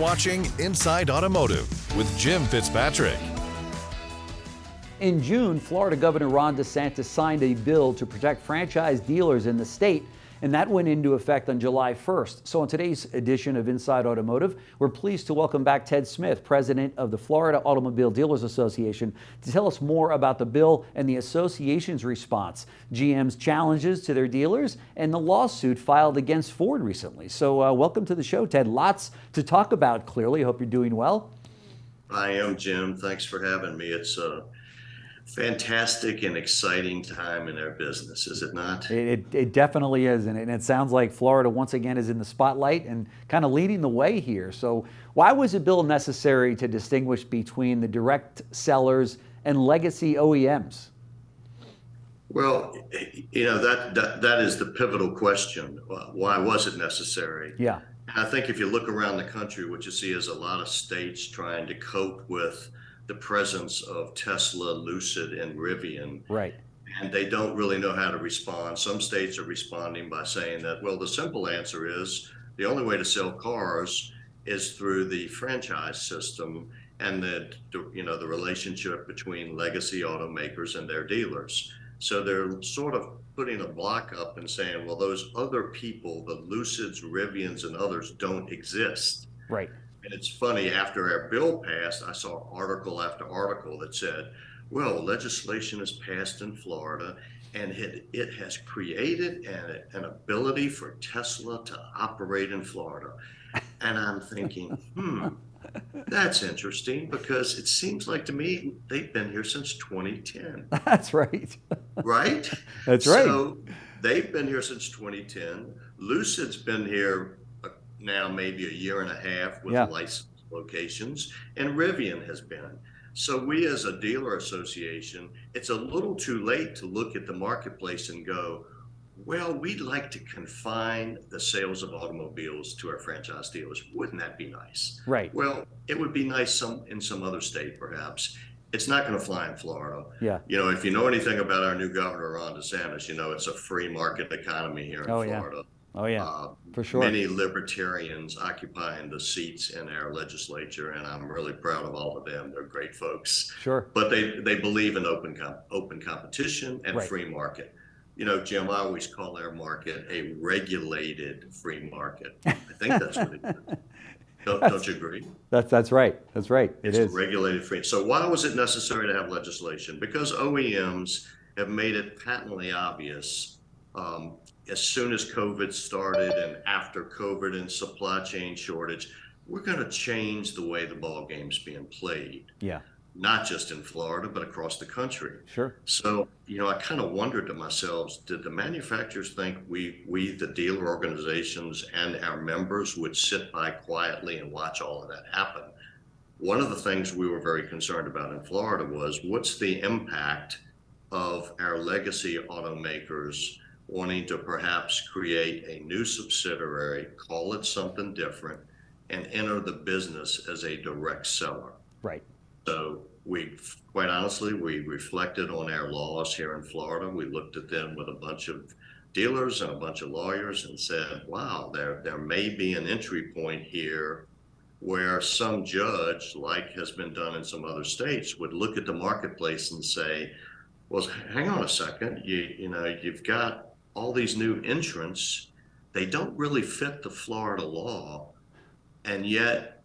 watching Inside Automotive with Jim Fitzpatrick. In June, Florida Governor Ron Desantis signed a bill to protect franchise dealers in the state, and that went into effect on July 1st. So in today's edition of Inside Automotive, we're pleased to welcome back Ted Smith, president of the Florida Automobile Dealers Association, to tell us more about the bill and the association's response, GM's challenges to their dealers, and the lawsuit filed against Ford recently. So welcome to the show, Ted. Lots to talk about, clearly. I hope you're doing well. I am, Jim. Thanks for having me. It's a fantastic and exciting time in our business, is it not? It definitely is, and it sounds like Florida once again is in the spotlight and kind of leading the way here. So why was a bill necessary to distinguish between the direct sellers and legacy OEMs? Well, you know, that is the pivotal question. Why was it necessary? Yeah. I think if you look around the country, what you see is a lot of states trying to cope with the presence of Tesla, Lucid, and Rivian. Right. And they don't really know how to respond. Some states are responding by saying that, well, the simple answer is the only way to sell cars is through the franchise system and the relationship between legacy automakers and their dealers. So they're sort of putting a block up and saying, well, those other people, the Lucids, Rivians, and others don't exist. Right. And it's funny, after our bill passed, I saw article after article that said, well, legislation is passed in Florida and it has created an ability for Tesla to operate in Florida. And I'm thinking, that's interesting, because it seems like to me they've been here since 2010. That's right. Right? That's right. So they've been here since 2010. Lucid's been here now maybe a year and a half with licensed locations, and Rivian has been. So we as a dealer association, it's a little too late to look at the marketplace and go, well, we'd like to confine the sales of automobiles to our franchise dealers. Wouldn't that be nice? Right. Well, it would be nice in some other state, perhaps. It's not going to fly in Florida. Yeah. You know, if you know anything about our new governor, Ron Desantis, you know it's a free market economy here in Florida. Oh, yeah, for sure. Many libertarians occupying the seats in our legislature, and I'm really proud of all of them. They're great folks. Sure. But they believe in open competition and free market. You know, Jim, I always call our market a regulated free market. I think that's what it is. Don't you agree? That's right. That's right. It's regulated free. So why was it necessary to have legislation? Because OEMs have made it patently obvious, as soon as COVID started and after COVID and supply chain shortage, we're going to change the way the ball game's being played. Yeah. Not just in Florida, but across the country. Sure. So, you know, I kind of wondered to myself, did the manufacturers think we, the dealer organizations and our members, would sit by quietly and watch all of that happen? One of the things we were very concerned about in Florida was, what's the impact of our legacy automakers wanting to perhaps create a new subsidiary, call it something different, and enter the business as a direct seller. Right. So quite honestly, we reflected on our laws here in Florida. We looked at them with a bunch of dealers and a bunch of lawyers and said, wow, there may be an entry point here where some judge, like has been done in some other states, would look at the marketplace and say, well, hang on a second, you've got all these new entrants, they don't really fit the Florida law. And yet,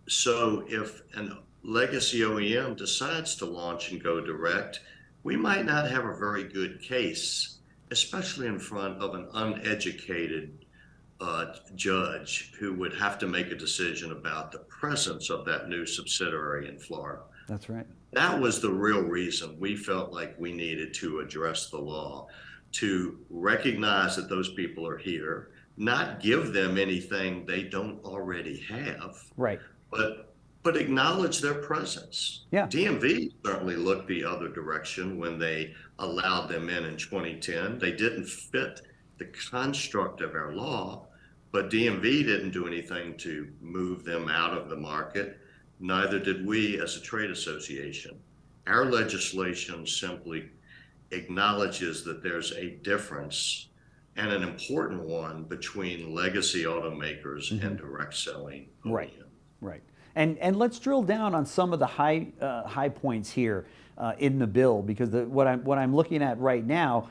so if a legacy OEM decides to launch and go direct, we might not have a very good case, especially in front of an uneducated judge who would have to make a decision about the presence of that new subsidiary in Florida. That's right. That was the real reason we felt like we needed to address the law, to recognize that those people are here, not give them anything they don't already have, right? But acknowledge their presence. Yeah. DMV certainly looked the other direction when they allowed them in 2010. They didn't fit the construct of our law, but DMV didn't do anything to move them out of the market. Neither did we as a trade association. Our legislation simply acknowledges that there's a difference, and an important one, between legacy automakers and direct selling OEMs. Right. Right. And let's drill down on some of the high points here in the bill, because what I'm looking at right now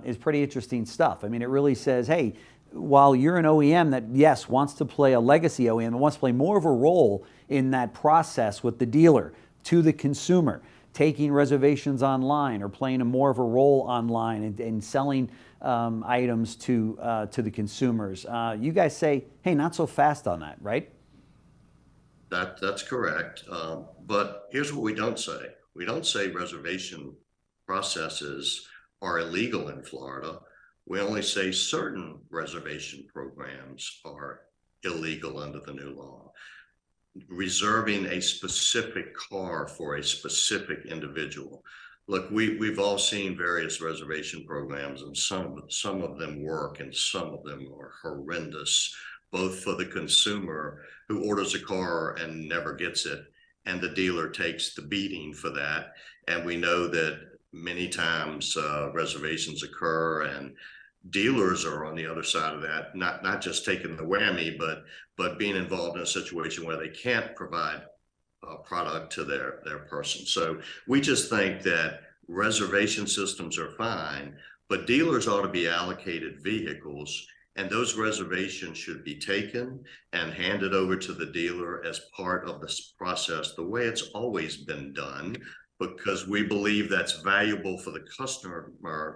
is pretty interesting stuff. I mean, it really says, hey, while you're an OEM that, yes, wants to play a legacy OEM and wants to play more of a role in that process with the dealer to the consumer, taking reservations online or playing more of a role online and selling items to the consumers, you guys say, hey, not so fast on that, right? That's correct. But here's what we don't say. We don't say reservation processes are illegal in Florida. We only say certain reservation programs are illegal under the new law. Reserving a specific car for a specific individual. Look, we've all seen various reservation programs, and some of them work and some of them are horrendous, both for the consumer who orders a car and never gets it, and the dealer takes the beating for that. And we know that many times reservations occur and dealers are on the other side of that, not just taking the whammy, but being involved in a situation where they can't provide a product to their person. So we just think that reservation systems are fine, but dealers ought to be allocated vehicles, and those reservations should be taken and handed over to the dealer as part of this process, the way it's always been done, because we believe that's valuable for the customer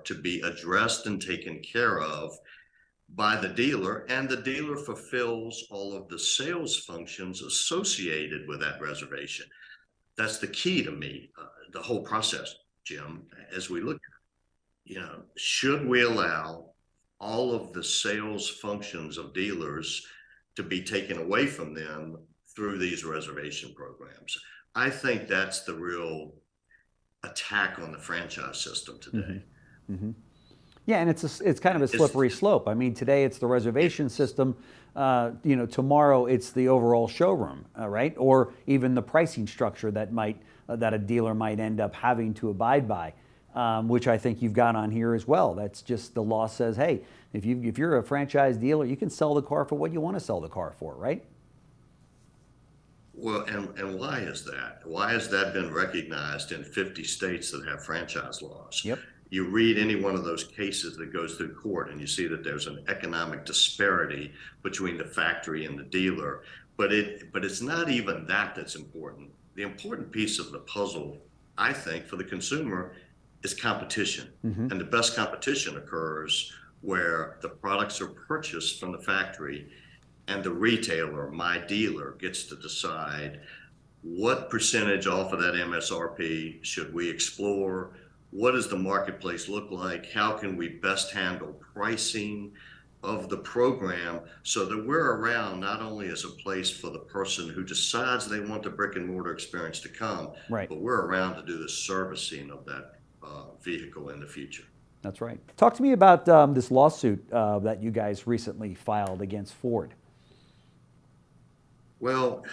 to be addressed and taken care of by the dealer, and the dealer fulfills all of the sales functions associated with that reservation. That's the key to me, the whole process, Jim, as we look at it. Should we allow all of the sales functions of dealers to be taken away from them through these reservation programs? I think that's the real attack on the franchise system today. Mm-hmm. Mm-hmm. Yeah, and it's kind of a slippery slope. I mean, today it's the reservation system. Tomorrow it's the overall showroom, right? Or even the pricing structure that a dealer might end up having to abide by, which I think you've got on here as well. That's just the law says, hey, if you're a franchise dealer, you can sell the car for what you want to sell the car for, right? Well, and why is that? Why has that been recognized in 50 states that have franchise laws? Yep. You read any one of those cases that goes through court and you see that there's an economic disparity between the factory and the dealer, but it's not even that's important. The important piece of the puzzle, I think, for the consumer is competition. Mm-hmm. And the best competition occurs where the products are purchased from the factory and the retailer, my dealer, gets to decide what percentage off of that MSRP should we explore. What does the marketplace look like? How can we best handle pricing of the program so that we're around not only as a place for the person who decides they want the brick and mortar experience to come, right, but we're around to do the servicing of that vehicle in the future. That's right. Talk to me about this lawsuit that you guys recently filed against Ford. Well,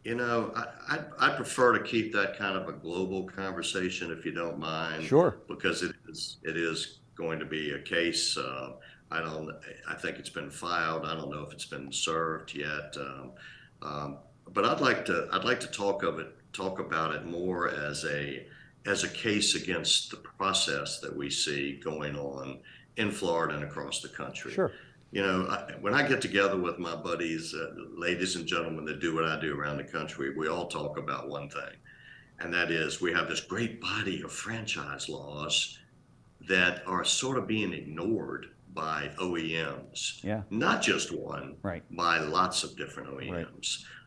I prefer to keep that kind of a global conversation, if you don't mind. Sure. Because it is going to be a case. I think it's been filed. I don't know if it's been served yet. But I'd like to talk about it more as a case against the process that we see going on in Florida and across the country. Sure. When I get together with my buddies, ladies and gentlemen that do what I do around the country, we all talk about one thing, and that is we have this great body of franchise laws that are sort of being ignored by OEMs. Yeah. Not just one, right, by lots of different OEMs. Right.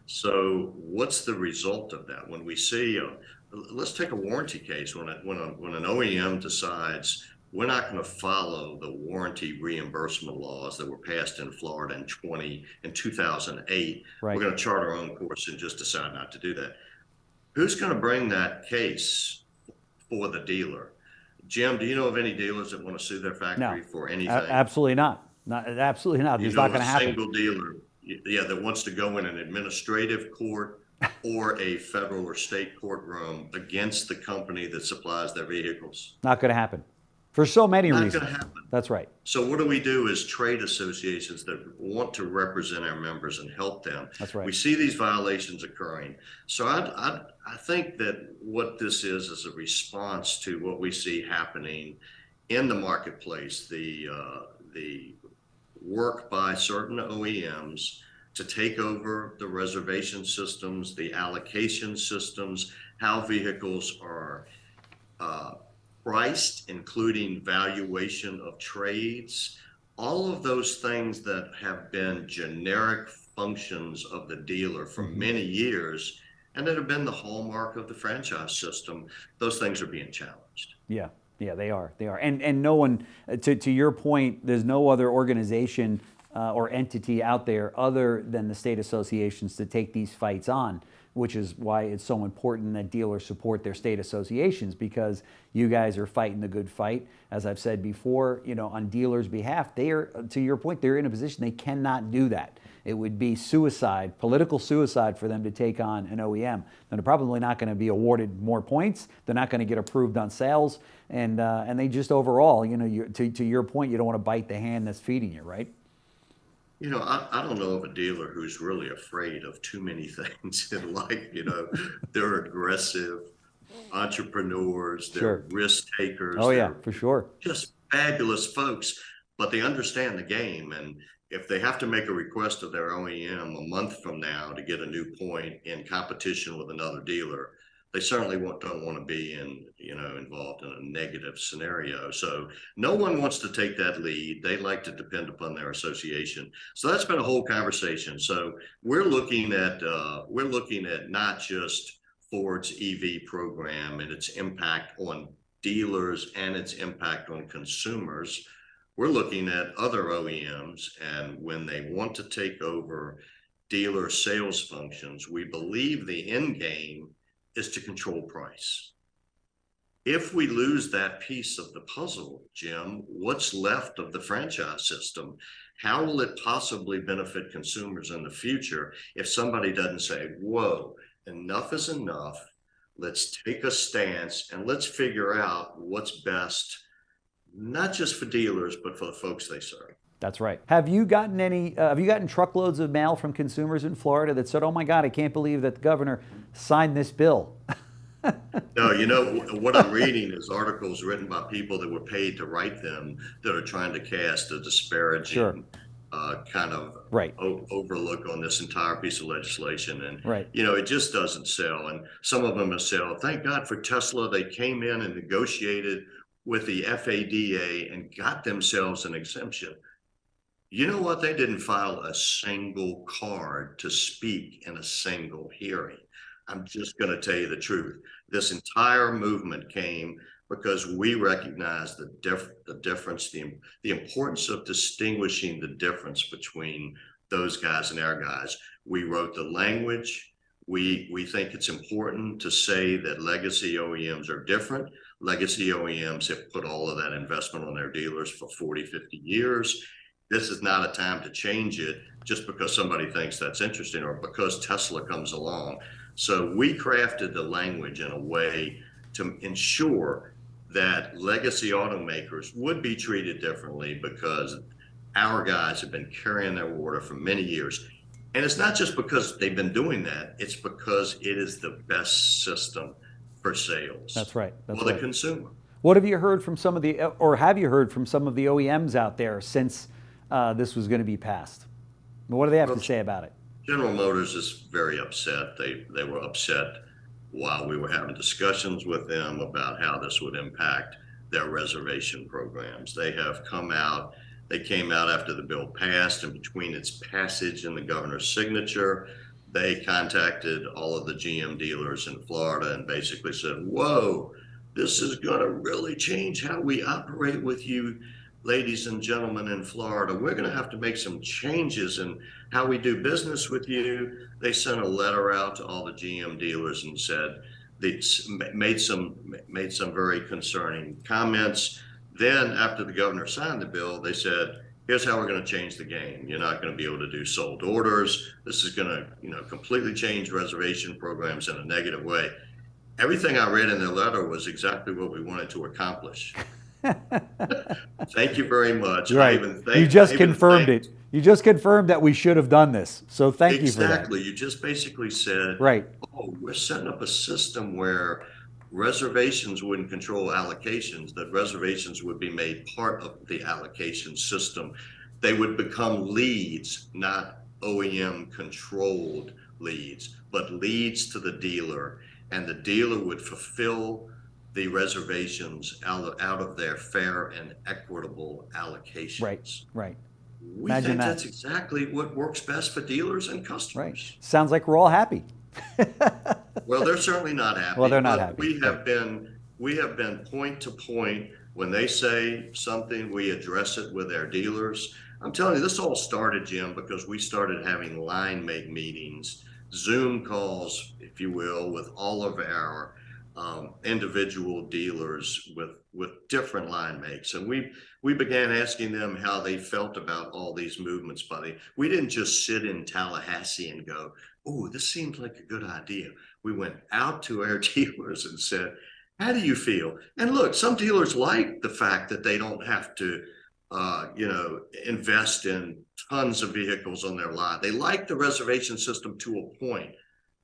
So what's the result of that? When we see, let's take a warranty case. When an OEM decides we're not going to follow the warranty reimbursement laws that were passed in Florida in 2008. Right. We're going to chart our own course and just decide not to do that. Who's going to bring that case for the dealer? Jim, do you know of any dealers that want to sue their factory for anything? Absolutely not. Absolutely not. It's not going to happen. A single dealer, that wants to go in an administrative court or a federal or state courtroom against the company that supplies their vehicles? Not going to happen. For so many Not reasons. going to happen. That's right. So what do we do as trade associations that want to represent our members and help them? That's right. We see these violations occurring. So I think that what this is a response to what we see happening in the marketplace, the work by certain OEMs to take over the reservation systems, the allocation systems, how vehicles are priced, including valuation of trades, all of those things that have been generic functions of the dealer for many years and that have been the hallmark of the franchise system, those things are being challenged. Yeah, they are. And no one, to your point, there's no other organization or entity out there other than the state associations to take these fights on, which is why it's so important that dealers support their state associations, because you guys are fighting the good fight. As I've said before, on dealers' behalf, they are, to your point, they're in a position they cannot do that. It would be suicide, political suicide for them to take on an OEM. They're probably not going to be awarded more points. They're not going to get approved on sales. And they just overall, to your point, you don't want to bite the hand that's feeding you, right? I don't know of a dealer who's really afraid of too many things in life. They're aggressive entrepreneurs, they're risk takers. Oh yeah, for sure. Just fabulous folks, but they understand the game. And if they have to make a request of their OEM a month from now to get a new point in competition with another dealer, they certainly don't want to be involved in a negative scenario. So no one wants to take that lead. They like to depend upon their association. So that's been a whole conversation. So we're looking at not just Ford's EV program and its impact on dealers and its impact on consumers. We're looking at other OEMs, and when they want to take over dealer sales functions, we believe the end game is to control price. If we lose that piece of the puzzle, Jim, what's left of the franchise system? How will it possibly benefit consumers in the future if somebody doesn't say, whoa, enough is enough, let's take a stance and let's figure out what's best, not just for dealers, but for the folks they serve. That's right. Have you gotten truckloads of mail from consumers in Florida that said, oh my God, I can't believe that the governor signed this bill? No, what I'm reading is articles written by people that were paid to write them that are trying to cast a disparaging kind of overlook on this entire piece of legislation. And, it just doesn't sell. And some of them have said, oh, thank God for Tesla. They came in and negotiated with the FADA and got themselves an exemption. You know what? They didn't file a single card to speak in a single hearing. I'm just going to tell you the truth. This entire movement came because we recognize the difference, the importance of distinguishing the difference between those guys and our guys. We wrote the language. We think it's important to say that legacy OEMs are different. Legacy OEMs have put all of that investment on their dealers for 40, 50 years. This is not a time to change it just because somebody thinks that's interesting or because Tesla comes along. So we crafted the language in a way to ensure that legacy automakers would be treated differently because our guys have been carrying their water for many years. And it's not just because they've been doing that, it's because it is the best system for sales. That's right. For the consumer. What have you heard from some of the OEMs out there since this was going to be passed? What do they have to say about it? General Motors is very upset. They were upset while we were having discussions with them about how this would impact their reservation programs. They came out after the bill passed, and between its passage and the governor's signature, they contacted all of the GM dealers in Florida and basically said, whoa, this is going to really change how we operate with you, ladies and gentlemen in Florida. We're going to have to make some changes in how we do business with you. They sent a letter out to all the GM dealers and said they made some very concerning comments. Then after the governor signed the bill, they said, here's how we're going to change the game. You're not going to be able to do sold orders. This is going to, completely change reservation programs in a negative way. Everything I read in their letter was exactly what we wanted to accomplish. Thank you very much. Right. You just confirmed it. You just confirmed that we should have done this. So thank you for that. Exactly. You just basically said, right. Oh, we're setting up a system where reservations wouldn't control allocations, that reservations would be made part of the allocation system. They would become leads, not OEM controlled leads, but leads to the dealer, and the dealer would fulfill the reservations out of their fair and equitable allocations. Right. We think that's exactly what works best for dealers and customers. Right. Sounds like we're all happy. Well, they're certainly not happy. Well, they're not happy. We have been point to point. When they say something, we address it with our dealers. I'm telling you, this all started, Jim, because we started having line make meetings, Zoom calls, if you will, with all of our individual dealers with different line makes. And we began asking them how they felt about all these movements, buddy. We didn't just sit in Tallahassee and go, oh, this seems like a good idea. We went out to our dealers and said, how do you feel? And look, some dealers like the fact that they don't have to invest in tons of vehicles on their lot. They like the reservation system to a point.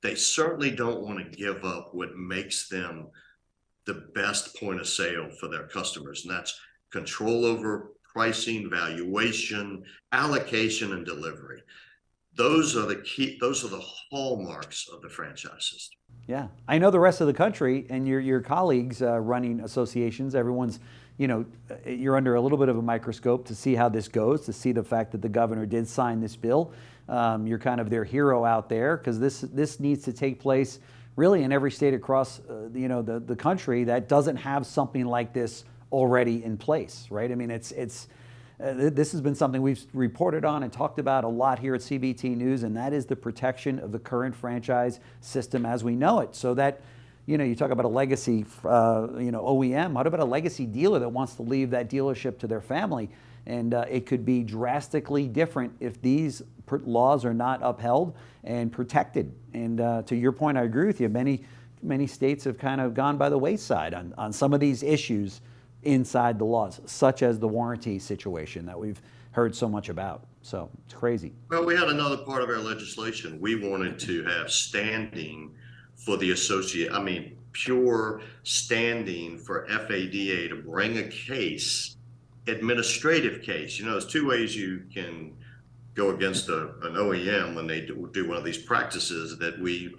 They certainly don't want to give up what makes them the best point of sale for their customers. And that's control over pricing, valuation, allocation, and delivery. Those are the hallmarks of the franchise system. Yeah. I know the rest of the country and your colleagues running associations, everyone's, you're under a little bit of a microscope to see how this goes, to see the fact that the governor did sign this bill. You're kind of their hero out there, because this needs to take place really in every state across the country that doesn't have something like this already in place, right? I mean, this has been something we've reported on and talked about a lot here at CBT News, and that is the protection of the current franchise system as we know it. So that, you talk about a legacy, OEM. What about a legacy dealer that wants to leave that dealership to their family? And it could be drastically different if these laws are not upheld and protected. And to your point, I agree with you. Many states have kind of gone by the wayside on some of these issues inside the laws, such as the warranty situation that we've heard so much about. So it's crazy. Well, we had another part of our legislation. We wanted to have standing for the pure standing for FADA to bring a case, administrative case. There's two ways you can go against an OEM when they do one of these practices that we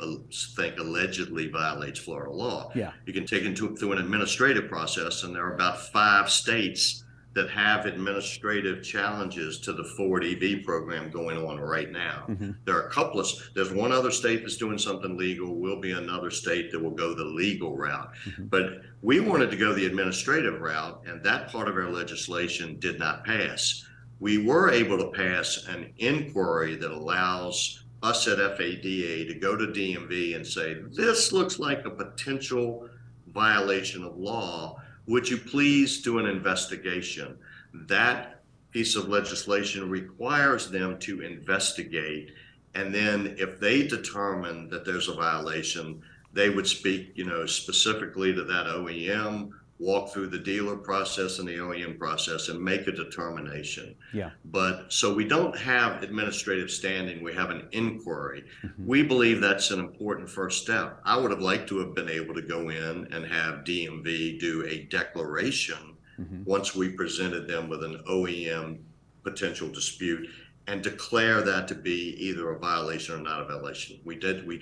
think allegedly violates Florida law. Yeah. You can take it through an administrative process, and there are about 5 states that have administrative challenges to the Ford EV program going on right now. Mm-hmm. There are there's one other state that's doing something legal, will be another state that will go the legal route. Mm-hmm. But we wanted to go the administrative route, and that part of our legislation did not pass. We were able to pass an inquiry that allows us at FADA to go to DMV and say, this looks like a potential violation of law. Would you please do an investigation? That piece of legislation requires them to investigate. And then if they determine that there's a violation, they would speak, specifically to that OEM, walk through the dealer process and the OEM process and make a determination. Yeah. But so we don't have administrative standing, we have an inquiry. Mm-hmm. We believe that's an important first step. I would have liked to have been able to go in and have DMV do a declaration once we presented them with an OEM potential dispute and declare that to be either a violation or not a violation. We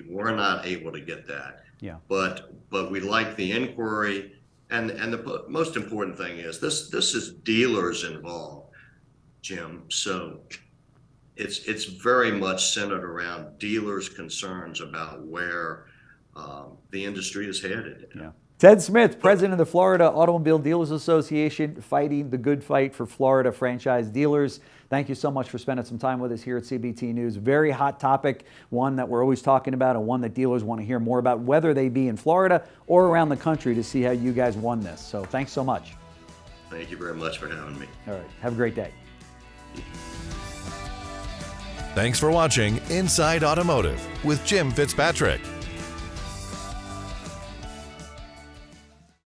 were not able to get that. Yeah. But we like the inquiry. And the most important thing is this is dealers involved, Jim. So it's very much centered around dealers' concerns about where the industry is headed. Yeah. Ted Smith, president of the Florida Automobile Dealers Association, fighting the good fight for Florida franchise dealers. Thank you so much for spending some time with us here at CBT News. Very hot topic, one that we're always talking about and one that dealers want to hear more about, whether they be in Florida or around the country, to see how you guys won this. So thanks so much. Thank you very much for having me. All right. Have a great day. Thanks for watching Inside Automotive with Jim Fitzpatrick.